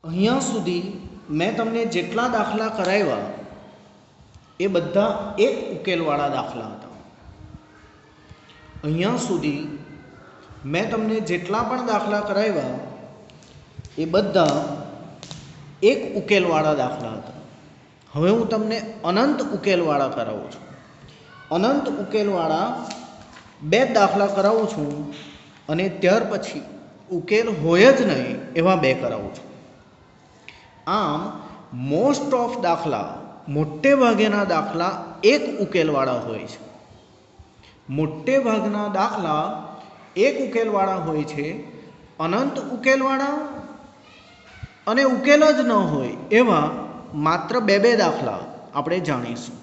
અહીંયા સુધી મેં તમને જેટલા દાખલા કરાવ્યા એ બધા એક ઉકેલવાળા દાખલા હતા. અહીંયા સુધી મેં તમને જેટલા પણ દાખલા કરાવ્યા એ બધા એક ઉકેલવાળા દાખલા હતા. હવે હું તમને અનંત ઉકેલવાળા કરાવું છું. અનંત ઉકેલવાળા બે દાખલા કરાવું છું અને ત્યાર પછી ઉકેલ હોય જ નહીં એવા બે કરાવું છું. આમ મોસ્ટ ઓફ દાખલા, મોટે ભાગેના દાખલા એક ઉકેલવાળા હોય છે. મોટે ભાગના દાખલા એક ઉકેલવાળા હોય છે. અનંત ઉકેલવાળા અને ઉકેલ જ ન હોય એવા માત્ર બે બે દાખલા આપણે જાણીશું.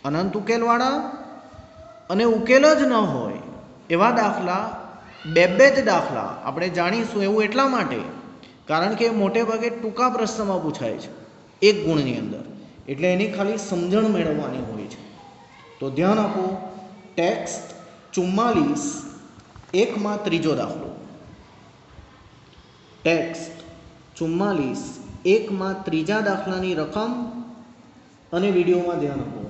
અનંત ઉકેલવાળા અને ઉકેલ જ ન હોય એવા દાખલા બે બે જ દાખલા આપણે જાણીશું. એવું એટલા માટે કારણ કે મોટે ભાગે ટૂંકા પ્રશ્નમાં પૂછાય છે એક ગુણની અંદર, એટલે એની ખાલી સમજણ મેળવવાની હોય છે. તો ધ્યાન આપો. ટેક્સ્ટ 44 એકમાં ત્રીજો દાખલો. ટેક્સ્ટ 44 એકમાં ત્રીજા દાખલાની રકમ અને વિડીયોમાં ધ્યાન આપો.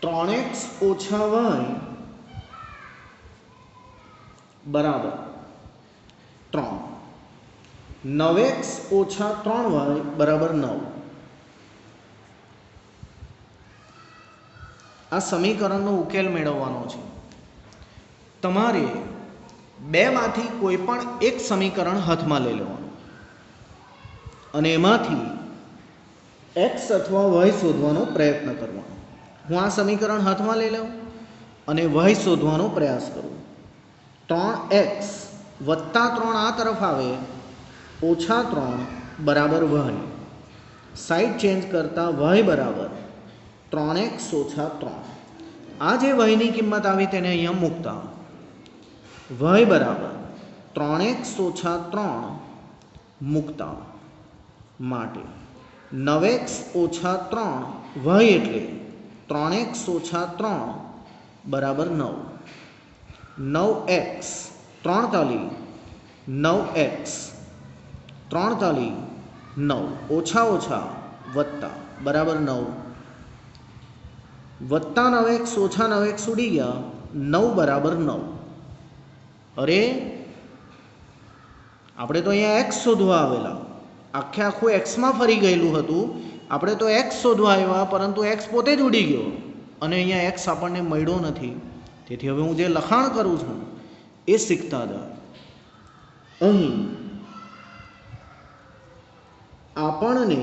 ત્રણ x ઓછા y બરાબર 3. 9x ઓછા 3y બરાબર 9. આ સમીકરણનો ઉકેલ મેળવવાનો છે. તમારે બેમાંથી કોઈ પણ એક સમીકરણ હાથમાં લઈ લેવાનું અને એમાંથી x અથવા y શોધવાનો પ્રયત્ન કરવાનો. હું આ સમીકરણ હાથમાં લઈ લઉં અને y શોધવાનો પ્રયાસ કરું. 3x વત્તા 3 આ તરફ આવે ઓછા 3 બરાબર y. સાઈડ ચેન્જ કરતા y બરાબર 3x ઓછા 3. આ જે yની કિંમત આવી તેને અહીંયા મૂકતા y બરાબર 3x ઓછા 3 મૂકતા માટે 9x ઓછા 3 y એટલે 3x ઓછા 3 બરાબર 9. 9x 3 તાલી 9x 3 તાલી 9 ઓછા ઓછા વત્તા બરાબર 9 વત્તા 9x ઓછા 9x ઉડી ગયા 9 બરાબર 9. અરે આપણે તો અહીંયા x શોધવા આવેલા, આખે આખું એક્સમાં ફરી ગયેલું હતું. આપણે તો x શોધવા આવ્યા પરંતુ x પોતે જ ઉડી ગયો અને અહીંયા x આપણને મળ્યો નથી. તેથી હવે હું જે લખાણ કરું છું એ શીખતા હતા. અહીં આપણને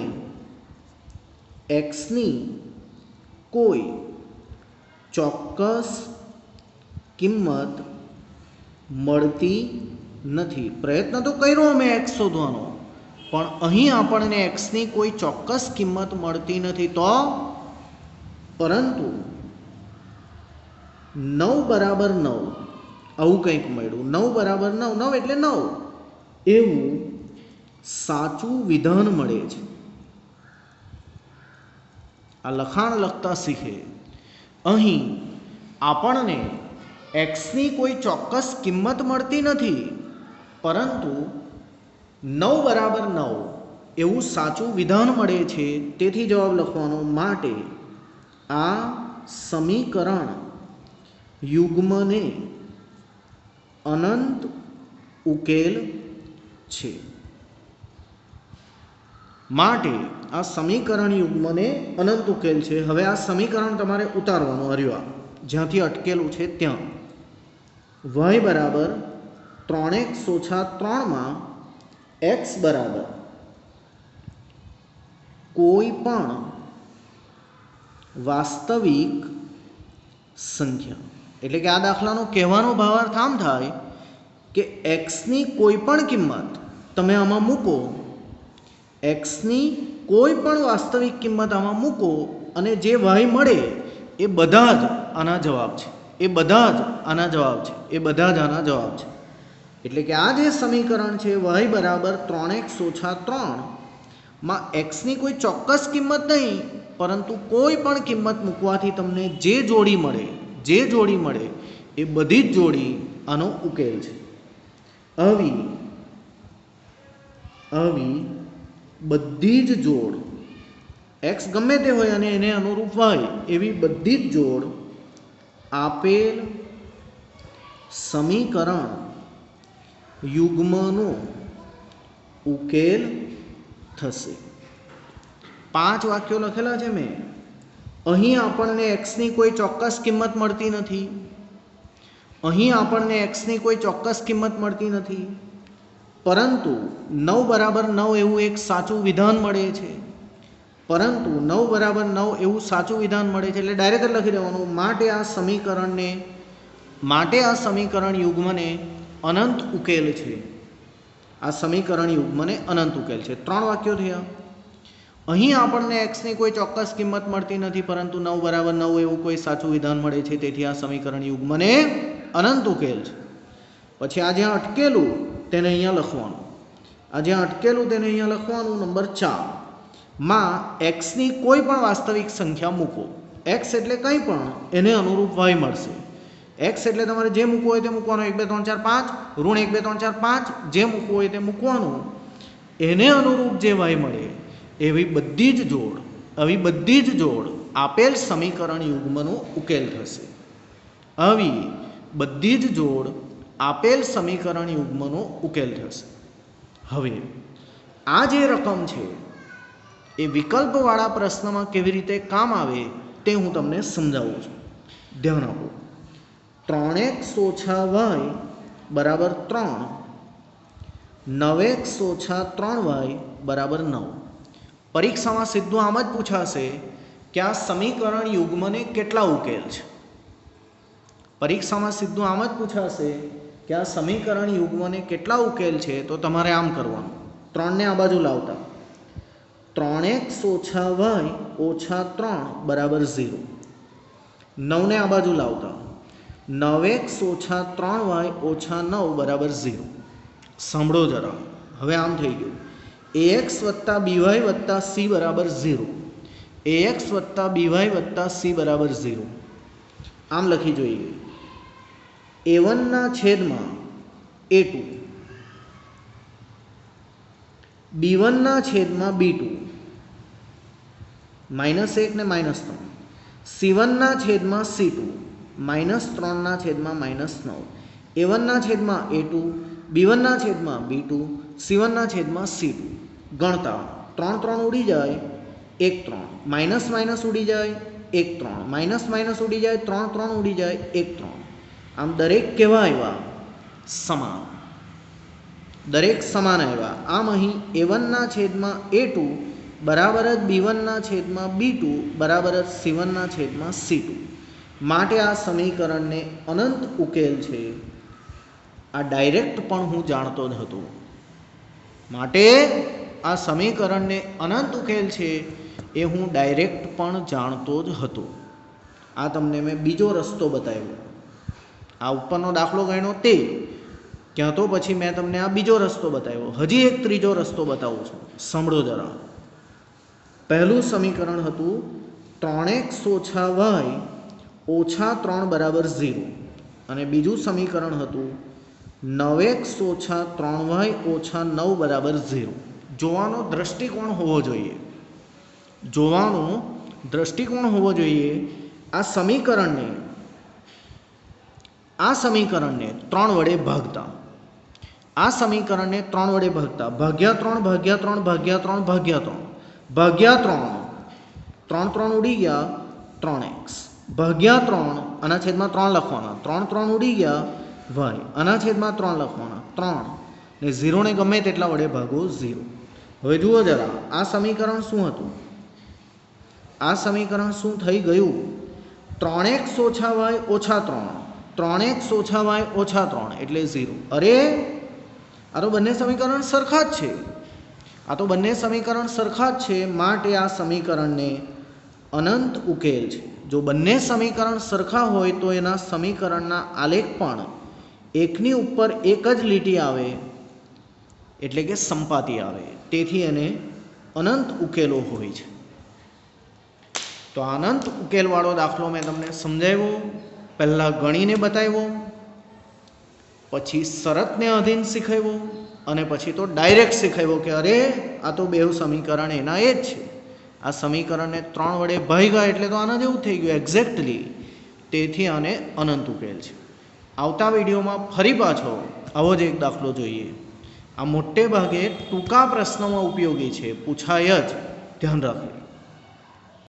xની કોઈ ચોક્કસ કિંમત મળતી નથી. પ્રયત્ન તો કર્યો અમે x શોધવાનો, પણ અહીં આપણને xની કોઈ ચોક્કસ કિંમત મળતી નથી. તો પરંતુ 9 બરાબર 9 આવું કંઈક મળ્યું. 9 બરાબર 9, 9 એટલે 9 એવું સાચું વિધાન મળે છે. આ લખાણ લખતા શીખે. અહીં આપણને xની કોઈ ચોક્કસ કિંમત મળતી નથી, પરંતુ 9 બરાબર 9 એવું સાચું વિધાન મળે છે. તેથી જવાબ લખવાનો. માટે આ સમીકરણ યુગ્મને અનંત ઉકેલ છે. માટે આ સમીકરણ યુગ્મને અનંત ઉકેલ છે. હવે આ સમીકરણ તમારે ઉતારવાનું. હર્યું જ્યાંથી અટકેલું છે ત્યાં y બરાબર 3x ઓછા 3માં x બરાબર કોઈ પણ વાસ્તવિક સંખ્યા. એટલે કે આ દાખલાનો કહેવાનો ભાવાર્થ આમ થાય કે xની કોઈ પણ કિંમત તમે આમાં મૂકો, xની કોઈ પણ વાસ્તવિક કિંમત આમાં મૂકો અને જે y મળે એ બધા જ આના જવાબ છે. એ બધા જ આના જવાબ છે. એ બધા જ આના જવાબ છે. એટલે કે આ જે સમીકરણ છે y બરાબર 3x ઓછા 3માં xની કોઈ ચોક્કસ કિંમત નહીં, પરંતુ કોઈ પણ કિંમત મૂકવાથી તમને જે જોડી મળે એ બધી જ જોડી આનો ઉકેલ છે. આવી બધી જ જોડ એક્સ ગમે તે હોય અને એને અનુરૂપ વાય એવી બધી જ જોડ આપેલ સમીકરણ યુગ્મનો ઉકેલ થશે. 5 વાક્યો લખેલા છે મેં. અહીં આપણને એક્સની કોઈ ચોક્કસ કિંમત મળતી નથી. પરંતુ 9 બરાબર 9 એવું એક સાચું વિધાન મળે છે. એટલે ડાયરેક્ટ જ લખી દેવાનું માટે આ સમીકરણ યુગ્મને અનંત ઉકેલ છે. 3 વાક્યો થયા. અહીં આપણને એક્સની કોઈ ચોક્કસ કિંમત મળતી નથી, પરંતુ 9 બરાબર 9 એવું કોઈ સાચું વિધાન મળે છે, તેથી આ સમીકરણ યુગ્મને અનંત ઉકેલ છે. પછી આ જ્યાં અટકેલું તેને અહીંયા લખવાનું. નંબર 4 માં એક્સની કોઈ પણ વાસ્તવિક સંખ્યા મૂકો. એક્સ એટલે કંઈ પણ એને અનુરૂપ વાય મળશે. એક્સ એટલે તમારે જે મૂકવું હોય તે મૂકવાનું. 1 2 3 4 5 ઋણ 1 2 3 4 5 જે મૂકવું હોય તે મૂકવાનું. એને અનુરૂપ જે વાય મળે આવી બધી જ જોડ આપેલ સમીકરણ યુગ્મનો ઉકેલ થશે. હવે આ જે રકમ છે એ વિકલ્પવાળા પ્રશ્નમાં કેવી રીતે કામ આવે તે હું તમને સમજાવું છું. ધ્યાન આપો. 3x ઓછા y બરાબર 3, 9x ઓછા 3y બરાબર 9. પરીક્ષામાં સીધું આમ જ પૂછાશે કે આ સમીકરણ યુગ્મને કેટલા ઉકેલ છે. તો તમારે આમ કરવાનું. 3 ને આ બાજુ લાવતા 3x ઓછા y ઓછા 3 બરાબર 0. 9 ને આ બાજુ લાવતા 9x ઓછા 3y ઓછા 9 બરાબર 0. સાંભળો જરા. હવે આમ થઈ ગયું. ax વત્તા by વત્તા c બરાબર 0. આમ લખી જોઈએ. a1 ના છેદમાં a2, b1 ના છેદમાં b2, -1 ને -3, c1 ના છેદમાં c2, -3 ના છેદમાં -9, a1 ના છેદમાં a2, b1 ના છેદમાં b2, c1 ના છેદમાં c2. ગણતા 3 3 ઉડી જાય 1 3, - ઉડી જાય 1 3, - ઉડી જાય 3 3 ઉડી જાય 1 3. આમ દરેક કેવા આવ્યા? સમાન આવ્યા. આમ અહીં a1 ના છેદમાં a2 બરાબર જ b1 ના છેદમાં b2 બરાબર જ c1 ના છેદમાં c2. માટે આ સમીકરણને અનંત ઉકેલ છે. આ ડાયરેક્ટ પણ હું જાણતો જ હતો. આ તમને મેં બીજો રસ્તો બતાવ્યો. આ ઉપરનો દાખલો ગણ્યો તે ક્યાં તો પછી મેં તમને આ બીજો રસ્તો બતાવ્યો. હજી એક ત્રીજો રસ્તો બતાવું છું. સાંભળો જરા. પહેલું સમીકરણ હતું 3x ઓછા y ઓછા 3 બરાબર 0 અને બીજું સમીકરણ હતું 9x ઓછા 3y ઓછા 9 બરાબર 0. જોવાનો દ્રષ્ટિકોણ હોવો જોઈએ. આ સમીકરણને 3 વડે ભાગતા ભાગ્યા 3 3 ઉડી ગયા 3x ભાગ્યા 3 આના છેદમાં 3 લખવાના 3 3 ઉડી ગયા y આના છેદમાં 3 લખવાના 3 ને 0 ને ગમે તેટલા વડે ભાગો 0. હવે જુઓ જરા આ સમીકરણ શું હતું? આ સમીકરણ શું થઈ ગયું? 3x ઓછા y ઓછા 3 એટલે 0. અરે આ તો બંને સમીકરણ સરખા જ છે. માટે આ સમીકરણને અનંત ઉકેલ છે. જો બંને સમીકરણ સરખા હોય તો એના સમીકરણના આલેખ પણ એકની ઉપર એક જ લીટી આવે, એટલે કે સંપાતી આવે. તેથી એને અનંત ઉકેલો હોય છે. તો અનંત ઉકેલવાળો દાખલો મેં તમને સમજાવ્યો, પહેલાં ગણીને બતાવ્યો. પછી શરતને અધીન શીખવ્યો અને પછી તો ડાયરેક્ટ શીખવ્યો કે અરે આ તો બેઉ સમીકરણ એના એ જ છે, આ સમીકરણને 3 વડે ભાગ્યા એટલે તો આના જેવું થઈ ગયું એક્ઝેક્ટલી, તેથી આને અનંત ઉકેલ છે. આવતા વિડીયોમાં ફરી પાછો આવો જ એક દાખલો જોઈએ. આ મોટે ભાગે ટૂંકા પ્રશ્નોમાં ઉપયોગી છે, પૂછાય જ, ધ્યાન રાખજો.